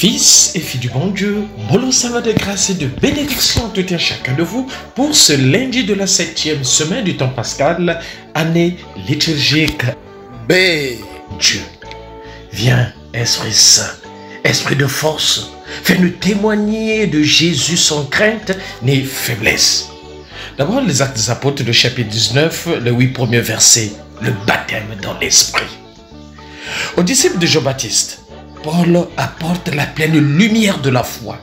Fils et filles du bon Dieu, mollo sana de grâce et de bénédiction à tout et à chacun de vous pour ce lundi de la 7e semaine du temps pascal, année liturgique. Dieu, viens, Esprit Saint, Esprit de force, fais-nous témoigner de Jésus sans crainte ni faiblesse. D'abord, les Actes des Apôtres, le chapitre 19, le 8 premiers versets, le baptême dans l'Esprit. Aux disciples de Jean-Baptiste, Paul apporte la pleine lumière de la foi.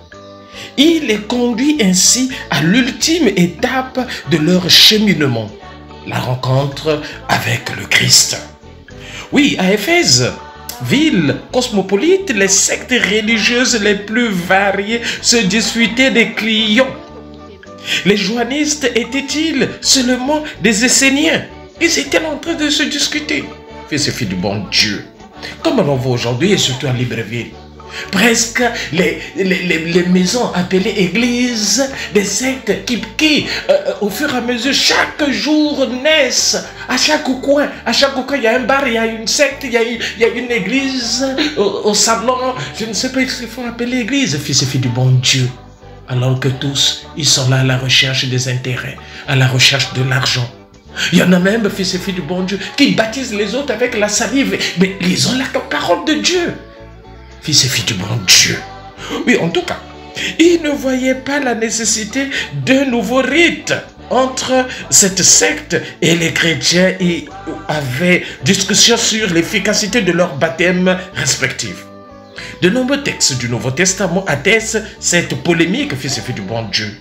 Il les conduit ainsi à l'ultime étape de leur cheminement, la rencontre avec le Christ. Oui, à Éphèse, ville cosmopolite, les sectes religieuses les plus variées se disputaient des clients. Les joannistes étaient-ils seulement des Esséniens? Ils étaient en train de se discuter. Fils et filles du bon Dieu, comme on voit aujourd'hui et surtout à Libreville, presque les maisons appelées églises, des sectes qui au fur et à mesure, chaque jour naissent. À chaque coin, il y a un bar, il y a une secte, il y a une église, au salon, je ne sais pas ce qu'il faut appeler église, fils et filles du bon Dieu. Alors que tous, ils sont là à la recherche des intérêts, à la recherche de l'argent. Il y en a même, fils et filles du bon Dieu, qui baptisent les autres avec la salive, mais ils ont la parole de Dieu. Fils et filles du bon Dieu. Oui, en tout cas, ils ne voyaient pas la nécessité d'un nouveau rite entre cette secte et les chrétiens. Ils avaient discussion sur l'efficacité de leur baptême respectif. De nombreux textes du Nouveau Testament attestent cette polémique, fils et filles du bon Dieu.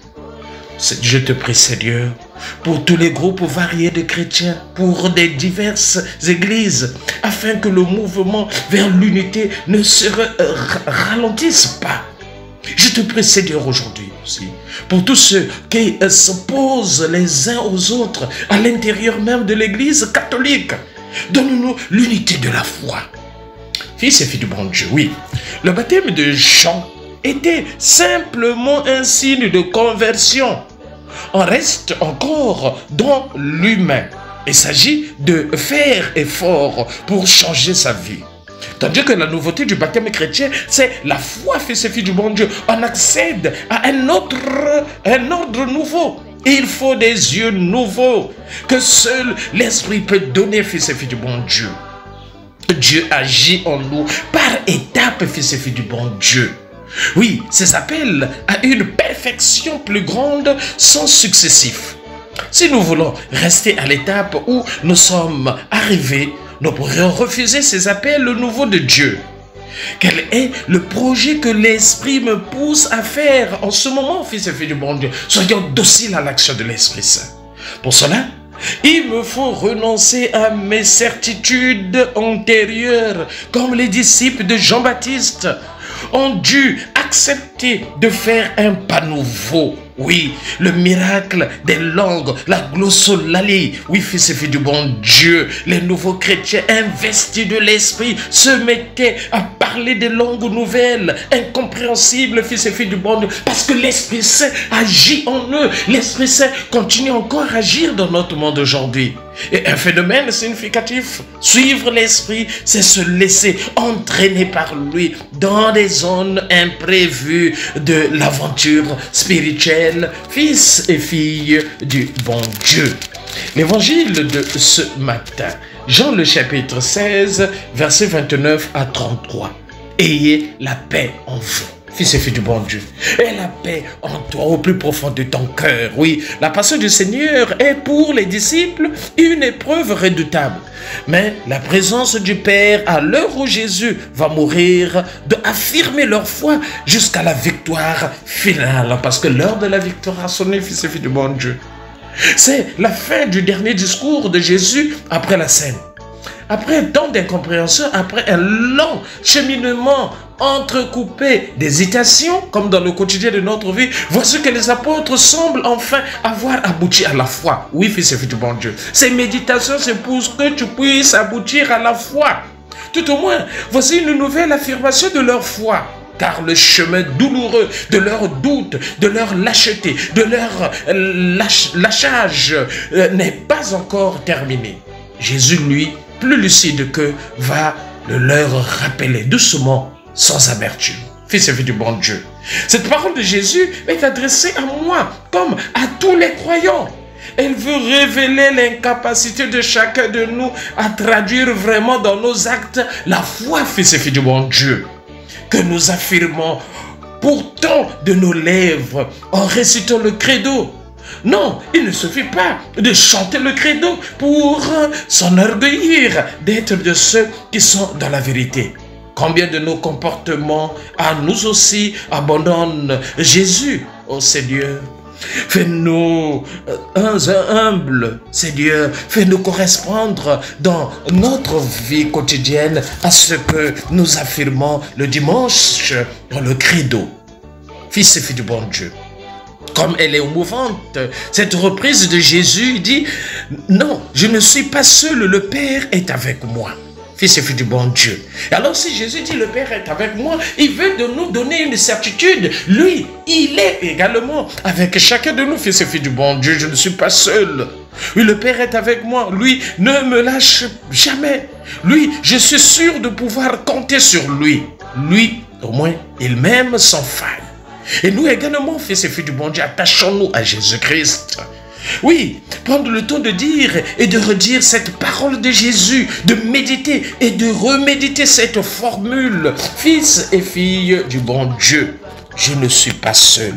Je te prie, Seigneur, pour tous les groupes variés de chrétiens, pour des diverses églises, afin que le mouvement vers l'unité ne se ralentisse pas. Je te prie, Seigneur, aujourd'hui aussi, pour tous ceux qui s'opposent les uns aux autres à l'intérieur même de l'église catholique. Donne-nous l'unité de la foi. Fils et filles du bon Dieu, oui, le baptême de Jean était simplement un signe de conversion. On reste encore dans l'humain. Il s'agit de faire effort pour changer sa vie. Tandis que la nouveauté du baptême chrétien, c'est la foi, fils et filles du bon Dieu. On accède à un ordre nouveau. Il faut des yeux nouveaux que seul l'Esprit peut donner, fils et filles du bon Dieu. Dieu agit en nous par étapes, fils et filles du bon Dieu. Oui, ces appels à une perfection plus grande sont successifs. Si nous voulons rester à l'étape où nous sommes arrivés, nous pourrions refuser ces appels nouveaux de Dieu. Quel est le projet que l'Esprit me pousse à faire en ce moment, fils et filles du bon Dieu? Soyons dociles à l'action de l'Esprit Saint. Pour cela, il me faut renoncer à mes certitudes antérieures, comme les disciples de Jean-Baptiste ont dû accepter de faire un pas nouveau. Oui, le miracle des langues, la glossolalie. Oui, fils et filles du bon Dieu, les nouveaux chrétiens investis de l'Esprit se mettaient à parler des langues nouvelles, incompréhensibles, fils et filles du bon Dieu, parce que l'Esprit Saint agit en eux. L'Esprit Saint continue encore à agir dans notre monde aujourd'hui. Et un phénomène significatif, suivre l'Esprit, c'est se laisser entraîner par lui dans des zones imprévues de l'aventure spirituelle, fils et filles du bon Dieu. L'évangile de ce matin, Jean le chapitre 16, versets 29 à 33. Ayez la paix en vous. Fils et filles du bon Dieu, et la paix en toi, au plus profond de ton cœur. Oui, la passion du Seigneur est pour les disciples une épreuve redoutable. Mais la présence du Père à l'heure où Jésus va mourir doit affirmer leur foi jusqu'à la victoire finale. Parce que l'heure de la victoire a sonné, fils et filles du bon Dieu. C'est la fin du dernier discours de Jésus après la scène. Après tant d'incompréhension, après un long cheminement entrecoupé d'hésitation, comme dans le quotidien de notre vie, voici que les apôtres semblent enfin avoir abouti à la foi. Oui, fils et filles du bon Dieu. Ces méditations, c'est pour que tu puisses aboutir à la foi. Tout au moins, voici une nouvelle affirmation de leur foi. Car le chemin douloureux de leur doute, de leur lâcheté, de leur lâchage n'est pas encore terminé. Jésus, lui, plus lucide qu'eux, va le leur rappeler doucement, sans amertume. fils et filles du bon Dieu. Cette parole de Jésus est adressée à moi comme à tous les croyants. Elle veut révéler l'incapacité de chacun de nous à traduire vraiment dans nos actes la foi, fils et filles du bon Dieu, que nous affirmons pourtant de nos lèvres en récitant le credo. Non, il ne suffit pas de chanter le credo pour s'enorgueillir d'être de ceux qui sont dans la vérité. Combien de nos comportements à nous aussi abandonnent Jésus, ô Seigneur? Fais-nous humbles, Seigneur. Fais-nous correspondre dans notre vie quotidienne à ce que nous affirmons le dimanche dans le credo. Fils et filles du bon Dieu. Comme elle est émouvante, cette reprise de Jésus dit « Non, je ne suis pas seul, le Père est avec moi. » Fils et filles du bon Dieu. Et alors si Jésus dit le Père est avec moi, il veut de nous donner une certitude. Lui, il est également avec chacun de nous, fils et filles du bon Dieu. Je ne suis pas seul. Oui, le Père est avec moi. Lui ne me lâche jamais. Lui, je suis sûr de pouvoir compter sur lui. Lui, au moins, il m'aime sans faille. Et nous également, fils et filles du bon Dieu, attachons-nous à Jésus-Christ. Oui, prendre le temps de dire et de redire cette parole de Jésus, de méditer et de reméditer cette formule. Fils et filles du bon Dieu, je ne suis pas seul,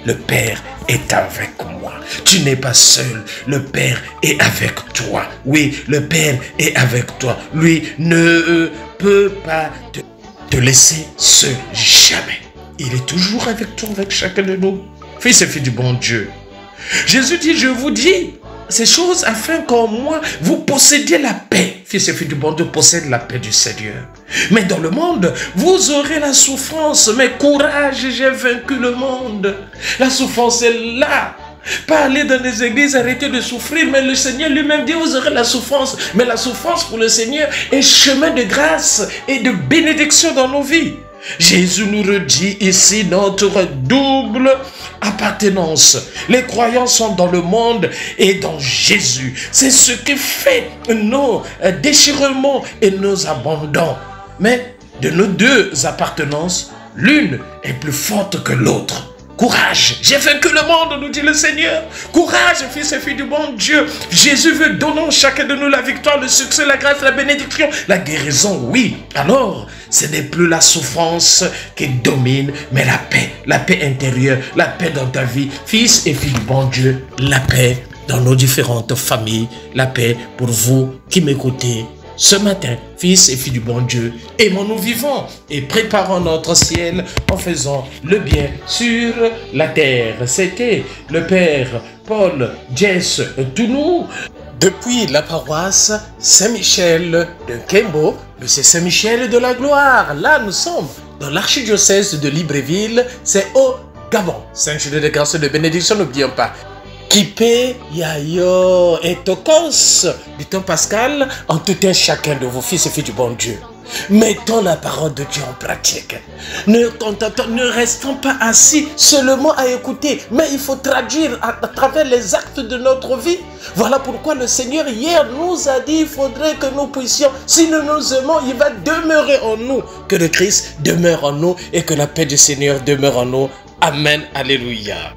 le Père est avec moi. Tu n'es pas seul, le Père est avec toi. Oui, le Père est avec toi. Lui ne peut pas te laisser seul, jamais. Il est toujours avec toi, avec chacun de nous. Fils et filles du bon Dieu. Jésus dit, je vous dis ces choses afin qu'en moi, vous possédiez la paix. Fils et filles du bon Dieu possèdent la paix du Seigneur. Mais dans le monde, vous aurez la souffrance. Mais courage, j'ai vaincu le monde. La souffrance est là. Pas aller dans les églises, arrêter de souffrir. Mais le Seigneur lui-même dit, vous aurez la souffrance. Mais la souffrance pour le Seigneur est chemin de grâce et de bénédiction dans nos vies. Jésus nous redit ici notre double appartenance. Les croyants sont dans le monde et dans Jésus. C'est ce qui fait nos déchirements et nos abandons. Mais de nos deux appartenances, l'une est plus forte que l'autre. Courage, j'ai vaincu le monde, nous dit le Seigneur. Courage, fils et filles du bon Dieu. Jésus veut donner chacun de nous la victoire, le succès, la grâce, la bénédiction, la guérison, oui. Alors, ce n'est plus la souffrance qui domine, mais la paix intérieure, la paix dans ta vie. Fils et filles du bon Dieu, la paix dans nos différentes familles, la paix pour vous qui m'écoutez. Ce matin, fils et filles du bon Dieu, aimons-nous vivants et préparons notre ciel en faisant le bien sur la terre. C'était le Père Paul Jess Tounou depuis la paroisse Saint-Michel de Kembo, de Saint-Michel de la Gloire. Là, nous sommes dans l'archidiocèse de Libreville, c'est au Gabon. Saint-Jude de grâce et de bénédiction, n'oublions pas. Kipé, Yayo et Tokos du temps pascal en tout un chacun de vos fils et filles du bon Dieu. Mettons la parole de Dieu en pratique. Ne restons pas assis seulement à écouter, mais il faut traduire à travers les actes de notre vie. Voilà pourquoi le Seigneur hier nous a dit, il faudrait que nous puissions, si nous nous aimons, il va demeurer en nous. Que le Christ demeure en nous et que la paix du Seigneur demeure en nous. Amen. Alléluia.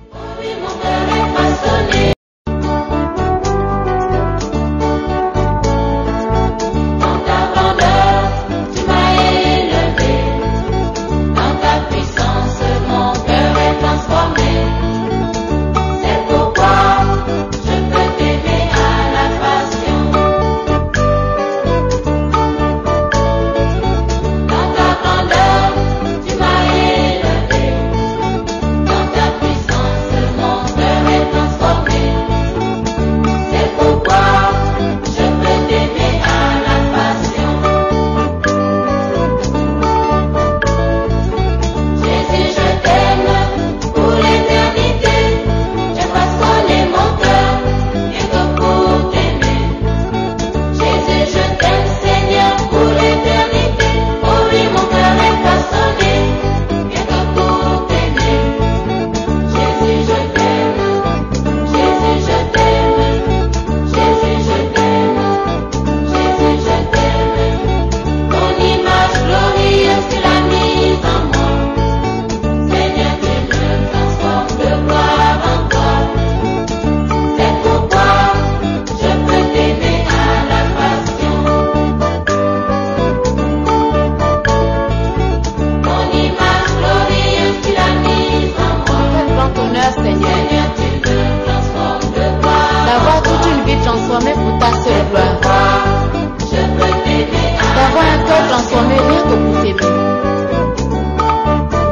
cœur transformé rien que pour t'aimer.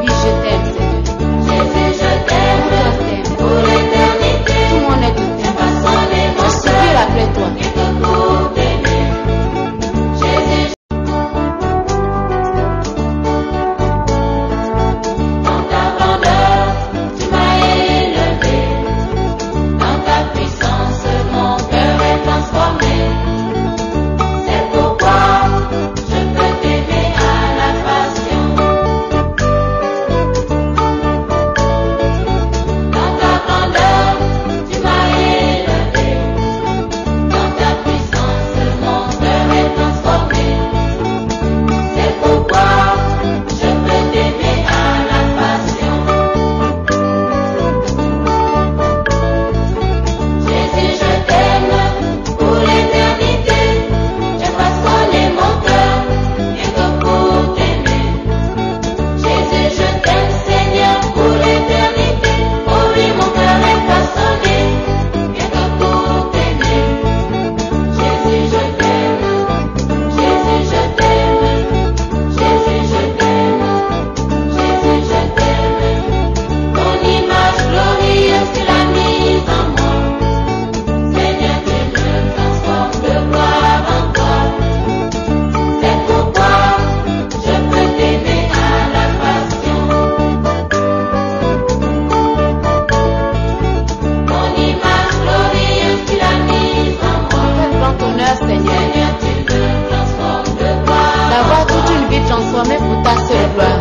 Oui, je t'aime, Seigneur. Jésus, je t'aime Mon cœur t'aime. pour l'éternité. Tout mon être t'aime. Façonner Je mon soupire cœur après toi. rien que pour t'aimer. Jésus, dans ta grandeur, tu m'as élevé. Dans ta puissance, mon cœur est transformé. C'est pourquoi je peux t'aimer à la passion. Dans ta grandeur, tu m'as élevé. Dans ta puissance, mon cœur est transformé. C'est pourquoi je peux t'aimer à la passion. Jésus, je t'aime pour l'éternité. J'ai façonné mon cœur rien que pour t'aimer. Jésus, je t'aime, Seigneur, pour l'éternité. Oh oui, mon cœur est façonné rien que pour t'aimer. Jésus, je t'aime. Jésus, je t'aime. Jésus, je t'aime. Jésus, je t'aime. Ton image glorieuse, tu l'as mise en moi. Seigneur, tu me transformes de gloire en gloire. C'est pourquoi je peux t'aimer à la passion. Ton image glorieuse, tu l'as mise en moi. Quel grand honneur, Seigneur, Seigneur, tu me transformes de gloire en d'avoir toute une vie transformée pour ta seule gloire.